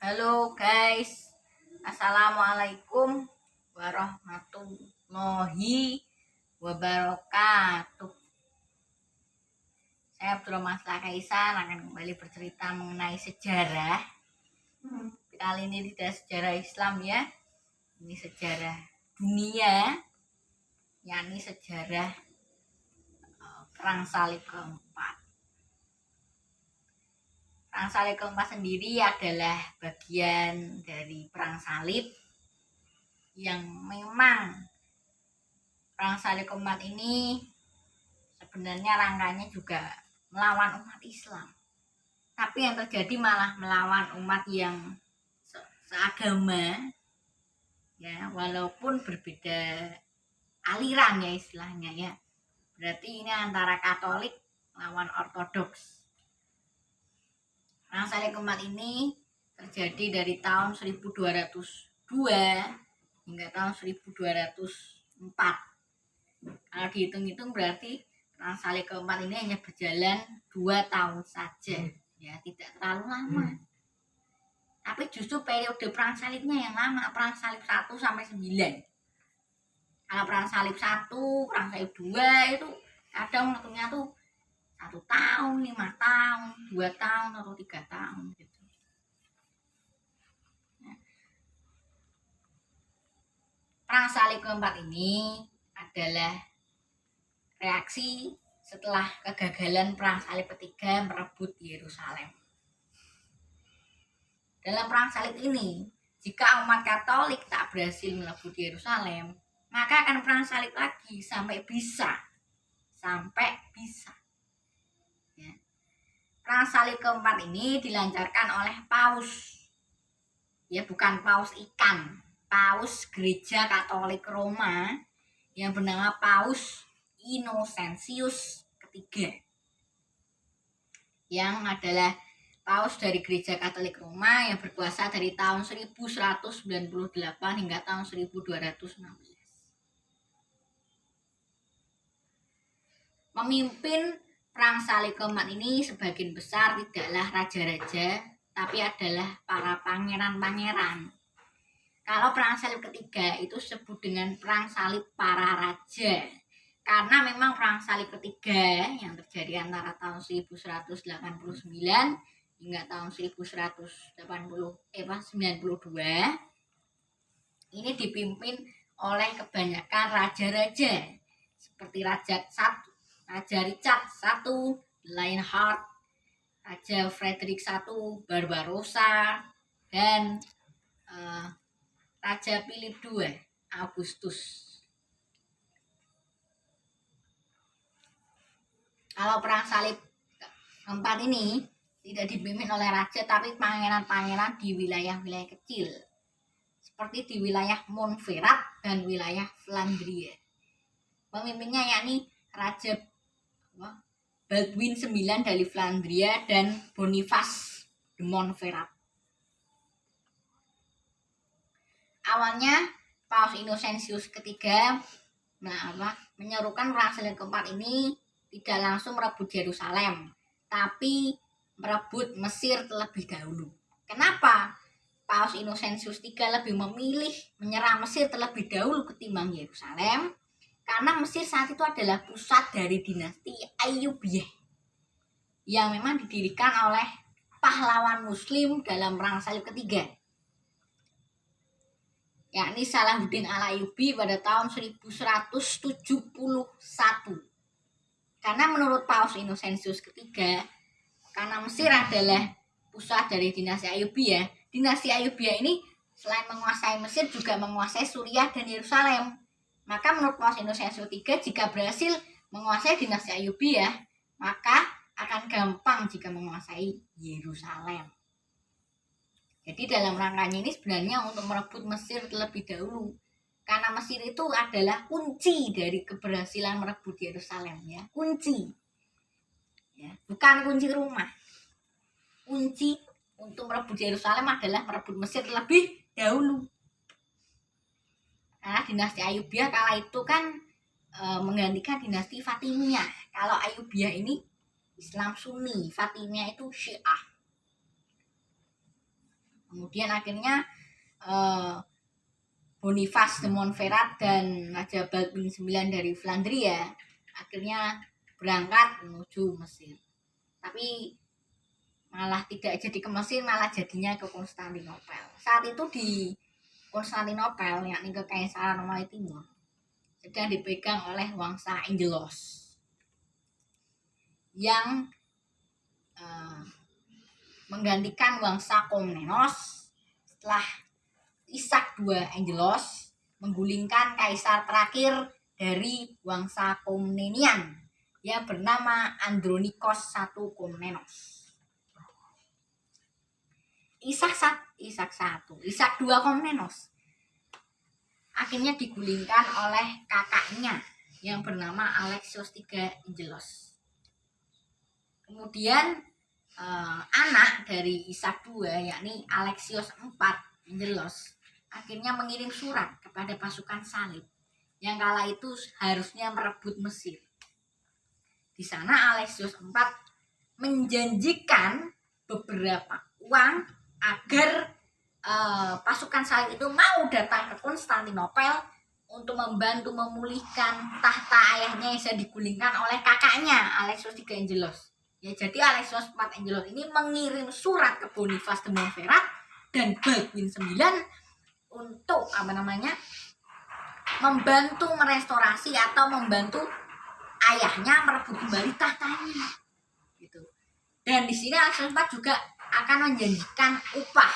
Halo guys, Assalamualaikum warahmatullahi wabarakatuh. Saya Abdul Maslah Kaisan akan kembali bercerita mengenai sejarah. Kali ini tidak sejarah Islam ya, ini sejarah dunia, yakni sejarah Perang Salib keempat. Perang Salib keempat sendiri adalah bagian dari Perang Salib yang memang Perang Salib keempat ini sebenarnya rangkanya juga melawan umat Islam. Tapi yang terjadi malah melawan umat yang seagama ya, walaupun berbeda aliran ya istilahnya ya. Berarti ini antara Katolik lawan Ortodoks. Perang Salib keempat ini terjadi dari tahun 1202 hingga tahun 1204. Kalau dihitung-hitung berarti Perang Salib keempat ini hanya berjalan 2 tahun saja, ya tidak terlalu lama. Tapi justru periode Perang Salibnya yang lama, Perang Salib 1 sampai 9. Kalau Perang Salib 1, Perang Salib 2 itu kadang waktunya tuh 1 tahun, 5 tahun, 2 tahun, atau 3 tahun gitu. Perang Salib keempat ini adalah reaksi setelah kegagalan Perang Salib ketiga merebut Yerusalem. Dalam Perang Salib ini, jika umat Katolik tak berhasil merebut Yerusalem, maka akan perang salib lagi sampai bisa. Ya. Perang Salib keempat ini dilancarkan oleh Paus. Ya, bukan Paus ikan, Paus Gereja Katolik Roma yang bernama Paus Innocentius ketiga, yang adalah Paus dari Gereja Katolik Roma yang berkuasa dari tahun 1198 hingga tahun 1216. Memimpin Perang Salib keempat ini sebagian besar tidaklah raja-raja, tapi adalah para pangeran-pangeran. Kalau Perang Salib ketiga itu disebut dengan Perang Salib para raja, karena memang Perang Salib ketiga yang terjadi antara tahun 1189 hingga tahun 1192 ini dipimpin oleh kebanyakan raja-raja seperti Raja Richard I, Lionheart, Raja Frederick I, Barbarossa, dan Raja Philip II, Augustus. Kalau Perang Salib keempat ini tidak dipimpin oleh raja, tapi pangeran-pangeran di wilayah-wilayah kecil, seperti di wilayah Montferrat dan wilayah Flandria. Pemimpinnya yakni Raja Baldwin IX dari Flandria dan Boniface de Montferrat. Awalnya Paus Innocentius ketiga menyerukan Perang Salib keempat ini tidak langsung merebut Yerusalem, tapi merebut Mesir terlebih dahulu. Kenapa Paus Innocentius III lebih memilih menyerang Mesir terlebih dahulu ketimbang Yerusalem? Karena Mesir saat itu adalah pusat dari dinasti Ayyubiyah yang memang didirikan oleh pahlawan Muslim dalam Perang Salib ketiga, yakni Salahuddin Al-Ayyubi pada tahun 1171. Karena menurut Paus Innocentius ketiga, karena Mesir adalah pusat dari dinasti Ayyubiyah, dinasti Ayyubiyah ini selain menguasai Mesir juga menguasai Suriah dan Yerusalem. Maka menurut Paus Innocentius III, jika berhasil menguasai dinasti Ayyubiyah, maka akan gampang jika menguasai Yerusalem. Jadi dalam rangkanya ini sebenarnya untuk merebut Mesir terlebih dahulu, karena Mesir itu adalah kunci dari keberhasilan merebut Yerusalem, ya, kunci. Ya, bukan kunci rumah. Kunci untuk merebut Yerusalem adalah merebut Mesir terlebih dahulu. Karena dinasti Ayyubiyah kala itu kan menggantikan dinasti Fatimiyah. Kalau Ayyubiyah ini Islam Sunni, Fatimiyah itu Syiah. Kemudian akhirnya Boniface de Montferrat dan Raja Baldwin IX dari Flandria akhirnya berangkat menuju Mesir. Tapi malah tidak jadi ke Mesir, malah jadinya ke Konstantinopel. Saat itu di Konstantinopel, yakni Kekaisaran Romawi Timur, sedang dipegang oleh Wangsa Angelos yang menggantikan Wangsa Komnenos setelah Ishak II Angelos menggulingkan kaisar terakhir dari Wangsa Komnenian yang bernama Andronikos I Komnenos. Ishak II Komnenos akhirnya digulingkan oleh kakaknya yang bernama Alexios III Angelos. Kemudian anak dari Ishak II yakni Alexios IV Angelos akhirnya mengirim surat kepada pasukan salib yang kala itu harusnya merebut Mesir. Di sana Alexios IV menjanjikan beberapa uang agar pasukan salib itu mau datang ke Konstantinopel untuk membantu memulihkan tahta ayahnya yang sudah digulingkan oleh kakaknya Alexios III Angelos. Ya, jadi Alexios IV Angelos ini mengirim surat ke Boniface de Montferrat dan Baldwin IX untuk membantu merestorasi atau membantu ayahnya merebut kembali tahtanya. Gitu. Dan di sini Alexios IV juga akan menjanjikan upah,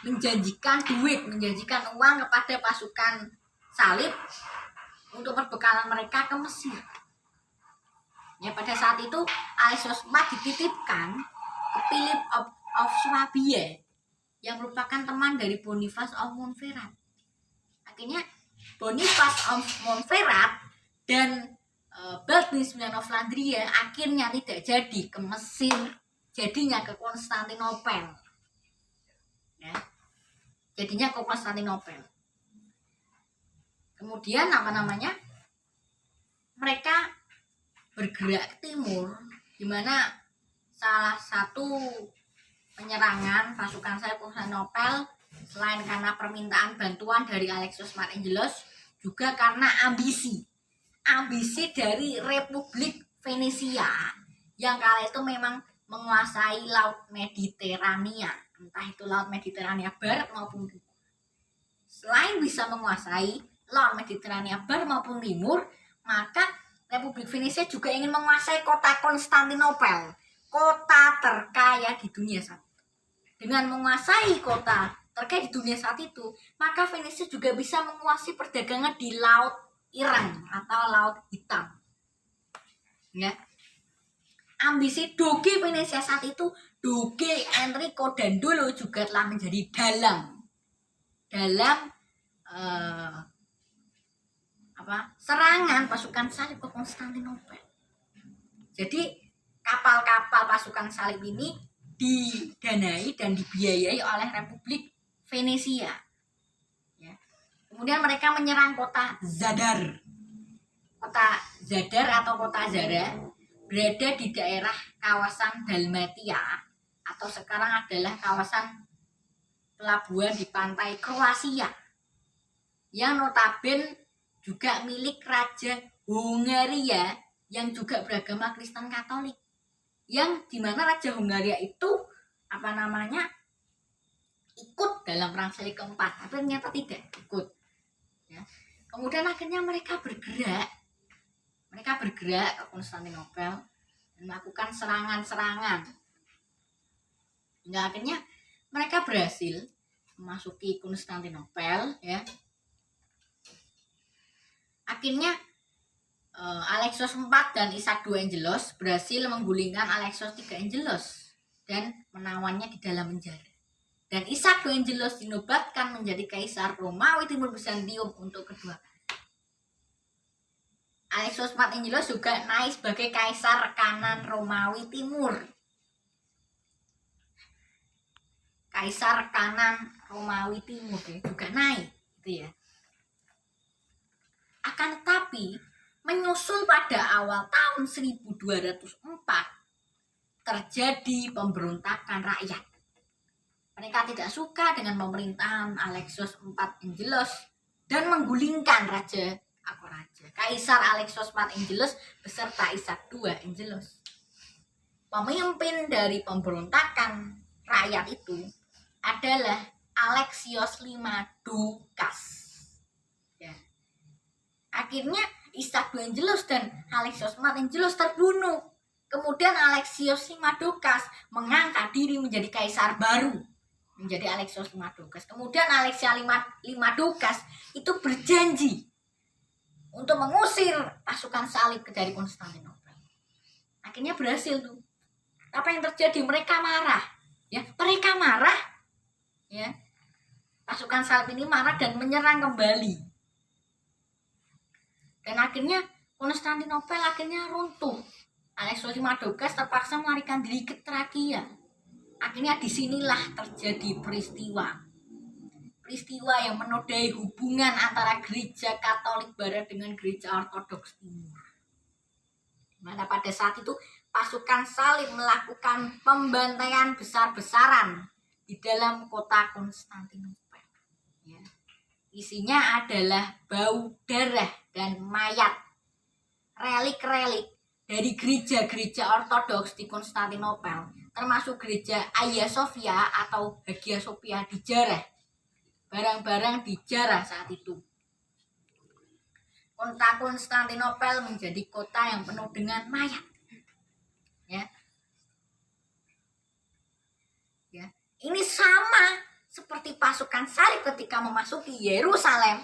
menjanjikan duit, menjanjikan uang kepada pasukan salib untuk perbekalan mereka ke Mesir. Ya, pada saat itu Alexios IV dititipkan ke Philip of Swabia yang merupakan teman dari Boniface of Montferrat. Akhirnya Boniface of Montferrat dan Baldwin IX of Flandria akhirnya tidak jadi ke Mesir, jadinya ke Konstantinopel. Ya, jadinya ke Konstantinopel. Kemudian mereka bergerak ke timur, di mana salah satu penyerangan pasukan salib Konstantinopel selain karena permintaan bantuan dari Alexios IV Angelos juga karena ambisi dari Republik Venesia yang kala itu memang menguasai Laut Mediterania, entah itu Laut Mediterania Barat maupun Timur. Selain bisa menguasai Laut Mediterania Barat maupun Timur, maka Republik Venesia juga ingin menguasai kota Konstantinopel, kota terkaya di dunia saat itu. Dengan menguasai kota terkaya di dunia saat itu, maka Venesia juga bisa menguasai perdagangan di Laut Iran atau Laut Hitam. Ya. Ambisi Doge Venesia saat itu, Doge Enrico Dandolo juga telah menjadi dalang serangan pasukan salib ke Konstantinopel. Jadi kapal-kapal pasukan salib ini didanai dan dibiayai oleh Republik Venesia. Ya. Kemudian mereka menyerang kota Zadar. Kota Zadar atau kota Zara berada di daerah kawasan Dalmatia atau sekarang adalah kawasan pelabuhan di pantai Kroasia yang notabene juga milik Raja Hungaria yang juga beragama Kristen Katolik, yang dimana Raja Hungaria itu ikut dalam perang salib keempat, tapi ternyata tidak ikut. Ya. Kemudian akhirnya mereka bergerak ke Konstantinopel dan melakukan serangan. Hingga akhirnya mereka berhasil memasuki Konstantinopel. Ya. Akhirnya Alexios IV dan Ishak II Angelos berhasil menggulingkan Alexios III Angelos dan menawannya di dalam penjara. Dan Ishak II Angelos dinobatkan menjadi Kaisar Romawi Timur Bizantium untuk kedua kali. Alexios IV Angelos juga naik sebagai Kaisar Kanan Romawi Timur. Kaisar Kanan Romawi Timur juga naik, gitu ya. Akan tetapi menyusul pada awal tahun 1204 terjadi pemberontakan rakyat. Pada Mereka tidak suka dengan pemerintahan Alexios IV Angelos dan menggulingkan Kaisar Alexios IV Angelos beserta Ishak II Angelos. Pemimpin dari pemberontakan rakyat itu adalah Alexios V Doukas. Ya. Akhirnya Ishak II Angelos dan Alexios IV Angelos terbunuh. Kemudian Alexios V Doukas mengangkat diri menjadi kaisar baru, menjadi Alexios V Doukas. Kemudian Alexios V Doukas itu berjanji untuk mengusir pasukan salib dari Konstantinopel. Akhirnya berhasil tuh. Apa yang terjadi? Mereka marah. Ya, mereka marah. Ya. Pasukan salib ini marah dan menyerang kembali. Dan akhirnya Konstantinopel runtuh. Alexios V Doukas terpaksa melarikan diri ke Trakia. Akhirnya disinilah terjadi peristiwa yang menodai hubungan antara gereja Katolik Barat dengan gereja Ortodoks Timur. Mana pada saat itu pasukan salib melakukan pembantaian besar-besaran di dalam kota Konstantinopel. Ya. Isinya adalah bau darah dan mayat, relik-relik dari gereja-gereja Ortodoks di Konstantinopel, termasuk gereja Hagia Sophia atau Hagia Sophia dijarah. Barang-barang dijarah saat itu. Kota Konstantinopel menjadi kota yang penuh dengan mayat. Ya. Ini sama seperti pasukan salib ketika memasuki Yerusalem.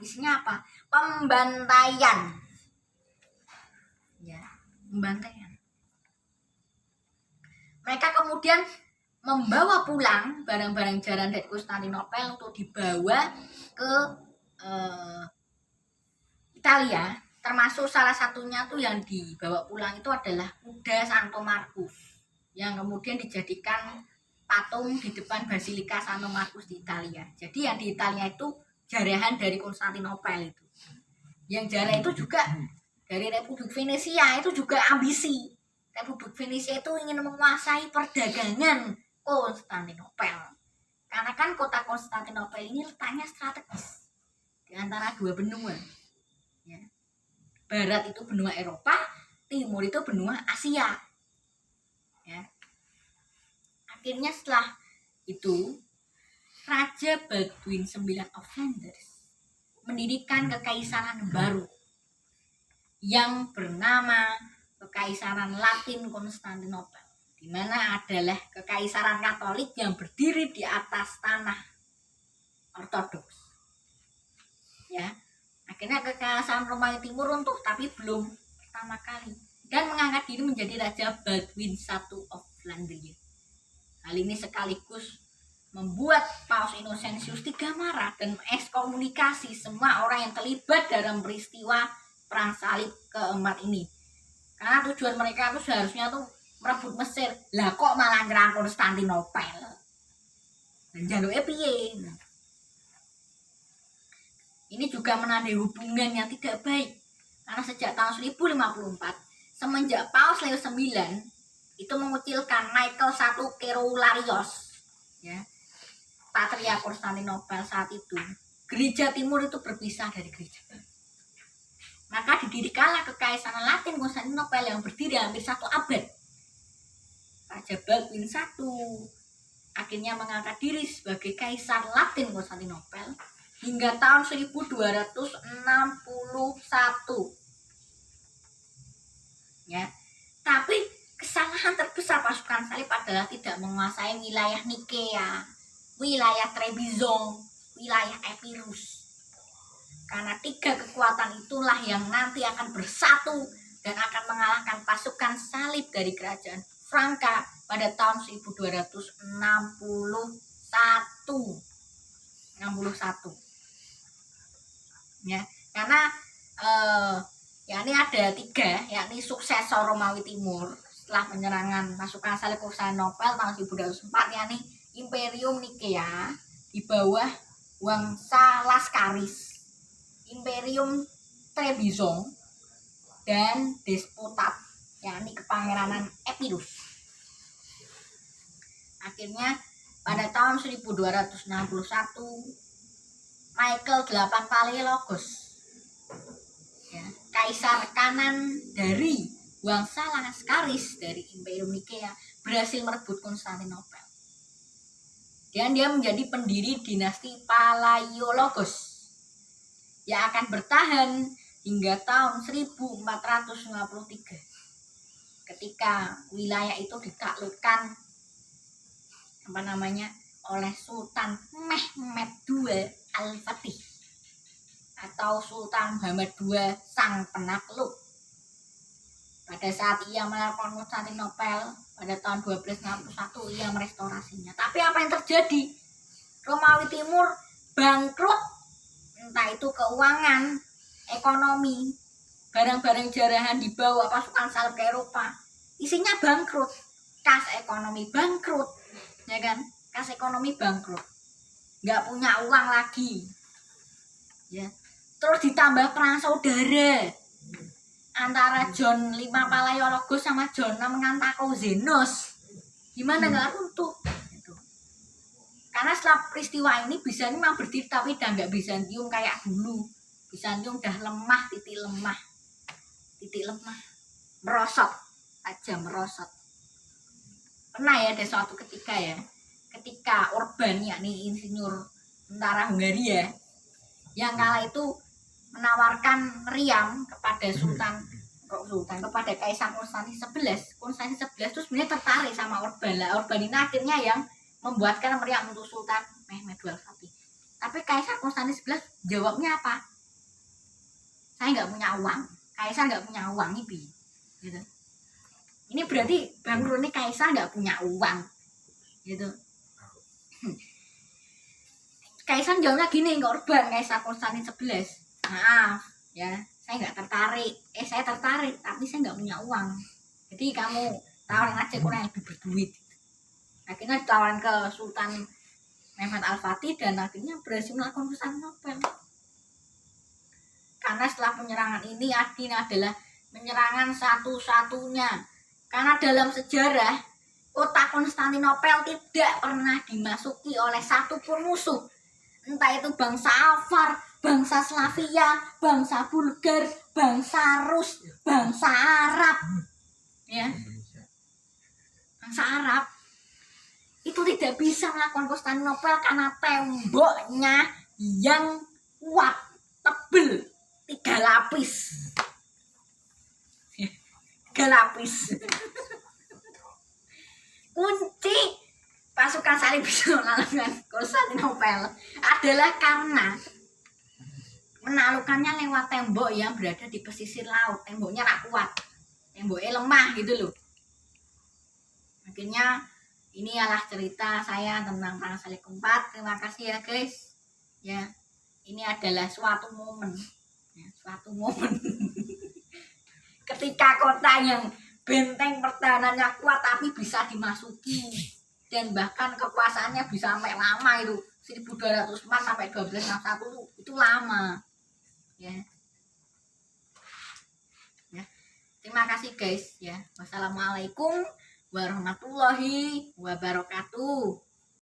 Isinya apa? Pembantaian. Ya, pembantaian. Mereka kemudian membawa pulang barang-barang jarah dari Konstantinopel untuk dibawa ke Italia, termasuk salah satunya tuh yang dibawa pulang itu adalah kuda Santo Markus yang kemudian dijadikan patung di depan Basilika Santo Markus di Italia. Jadi yang di Italia itu jarahan dari Konstantinopel itu. Yang jarah itu juga dari Republik Venesia, itu juga ambisi. Republik Venesia itu ingin menguasai perdagangan Konstantinopel. Karena kan kota Konstantinopel ini letaknya strategis di antara dua benua. Ya. Barat itu benua Eropa, timur itu benua Asia. Ya. Akhirnya setelah itu Raja Baldwin IX of Flanders mendirikan kekaisaran baru yang bernama Kekaisaran Latin Konstantinopel, di mana adalah kekaisaran Katolik yang berdiri di atas tanah Ortodoks. Ya, akhirnya kekaisaran Romawi Timur runtuh, tapi belum pertama kali, dan mengangkat diri menjadi Raja Baldwin I of Flandria. Hal ini sekaligus membuat Paus Innocentius III marah dan ekskomunikasi semua orang yang terlibat dalam peristiwa perang salib keempat ini. Karena tujuan mereka itu seharusnya tuh merebut Mesir. Lah kok malah nyerang Konstantinopel. Dan jaluke piye? Ini juga menandai hubungan yang tidak baik. Karena sejak tahun 1054 semenjak Paus Leo IX itu mengucilkan Michael I Kerularios, ya, Patriark Konstantinopel saat itu, gereja timur itu berpisah dari gereja barat. Maka didirikanlah Kekaisaran Latin Konstantinopel yang berdiri hampir 1 abad. Raja Baldwin I akhirnya mengangkat diri sebagai Kaisar Latin Konstantinopel hingga tahun 1261. Ya, tapi kesalahan terbesar pasukan salib adalah tidak menguasai wilayah Nikea, wilayah Trebizond, wilayah Epirus. Karena 3 kekuatan itulah yang nanti akan bersatu dan akan mengalahkan pasukan salib dari kerajaan Franka pada tahun 1261. Ya, karena ini ada 3, yakni suksesor Romawi Timur setelah penyerangan pasukan salib Konstantinopel tahun 1204, yakni Imperium Nikea di bawah Wangsa Laskaris, Imperium Trebizond, dan Despotat, yakni Kepangeranan Epirus. Akhirnya pada tahun 1261 Michael 8 Palaiologos, ya, kaisar kanan dari bangsa Laskaris dari Imperium Nikea, berhasil merebut Konstantinopel. Dan dia menjadi pendiri dinasti Palaiologos yang akan bertahan hingga tahun 1453 ketika wilayah itu ditaklukkan oleh Sultan Mehmed II Al-Fatih atau Sultan Muhammad II Sang Penakluk. Pada saat ia melakukan Konstantinopel pada tahun 1261, ia merestorasinya. Tapi apa yang terjadi? Romawi Timur bangkrut, entah itu keuangan, ekonomi, barang-barang jarahan dibawa pasukan salib ke Eropa, isinya bangkrut, kas ekonomi bangkrut, ya kan? Kas ekonomi bangkrut, nggak punya uang lagi, ya. Terus ditambah perang saudara antara John 5 Palaiologos sama John 6 Ngantakozenos, gimana nggak runtuh? Gitu. Karena setelah peristiwa ini Bizantium memang berdiri, tapi udah nggak Bizantium kayak dulu. Bizantium udah lemah, titik lemah, merosot aja, merosot. Pernah ya ada suatu ketika Urban, yakni insinyur tentara Hungaria yang kala itu menawarkan meriam kepada kepada Kaisar Konstantin 11. Konstantin 11 itu sebenarnya tertarik sama Urban lah. Urban ini akhirnya yang membuatkan meriam untuk Sultan Mehmed II Al-Fatih. Tapi Kaisar Konstantin 11 jawabnya apa? Saya nggak punya uang. Kaisar nggak punya uang ini, gitu. Ini berarti bangkrut ini Kaisar nggak punya uang, gitu. Kaisar jawabnya gini ke Urban, Kaisar Konstantin 11. Maaf ya, saya nggak tertarik. Saya tertarik tapi saya nggak punya uang. Jadi kamu tawarin aja kurang yang lebih berduit. Akhirnya ditawarin ke Sultan Mehmed Al-Fatih dan akhirnya berhasil melakukan Konstantinopel. Karena setelah penyerangan ini adalah penyerangan satu-satunya. Karena dalam sejarah kota Konstantinopel tidak pernah dimasuki oleh satupun musuh. Entah itu bangsa Avar, bangsa Slavia, bangsa Bulgar, bangsa Rus, bangsa Arab, ya, bangsa Arab itu tidak bisa melakukan Konstantinopel karena temboknya yang kuat, tebel, 3 lapis, 3 lapis. Kunci pasukan salib bisa menaklukkan Konstantinopel adalah karena menaklukkannya lewat tembok yang berada di pesisir laut. Temboknya tak kuat, temboknya lemah gitu loh. Akhirnya ini adalah cerita saya tentang perang salib keempat. Terima kasih ya guys. Ya, ini adalah suatu momen, ya, suatu momen ketika kota yang benteng pertahanannya kuat tapi bisa dimasuki, dan bahkan kekuasaannya bisa sampai lama itu 1204 sampai 1261 itu lama, ya. Ya, terima kasih guys, ya. Wassalamualaikum warahmatullahi wabarakatuh.